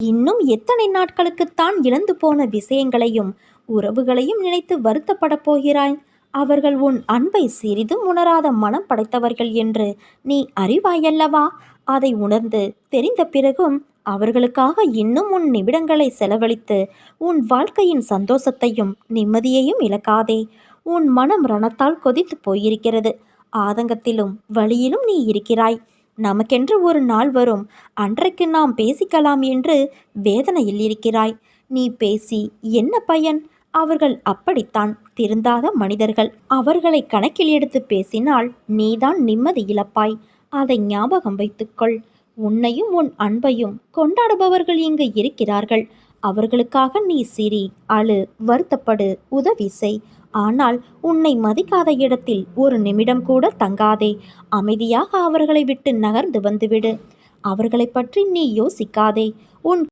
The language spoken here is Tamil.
இன்னும் எத்தனை நாட்களுக்குத்தான் இழந்து போன விஷயங்களையும் உறவுகளையும் நினைத்து வருத்தப்படப் போகிறாய்? அவர்கள் உன் அன்பை சிறிதும் உணராத மனம் படைத்தவர்கள் என்று நீ அறிவாயல்லவா? அதை உணர்ந்து தெரிந்த பிறகும் அவர்களுக்காக இன்னும் உன் நிமிடங்களை செலவழித்து உன் வாழ்க்கையின் சந்தோஷத்தையும் நிம்மதியையும் இழக்காதே. உன் மனம் ரணத்தால் கொதித்து போயிருக்கிறது. ஆதங்கத்திலும் வழியிலும் நீ இருக்கிறாய். நமக்கென்று ஒரு நாள் வரும், அன்றைக்கு நாம் பேசிக்கலாம் என்று வேதனையில் இருக்கிறாய். நீ பேசி என்ன பயன்? அவர்கள் அப்படித்தான், திருந்தாத மனிதர்கள். அவர்களை கணக்கில் எடுத்து பேசினால் நீதான் நிம்மதி இழப்பாய். அதை ஞாபகம் வைத்துக்கொள். உன்னையும் உன் அன்பையும் கொண்டாடுபவர்கள் இங்கு இருக்கிறார்கள். அவர்களுக்காக நீ சிரி, அழு, வருத்தப்படு, உதவி செய். ஆனால் உன்னை மதிக்காத இடத்தில் ஒரு நிமிடம் கூட தங்காதே. அமைதியாக அவர்களை விட்டு நகர்ந்து வந்துவிடு. அவர்களை பற்றி நீ யோசிக்காதே. உன்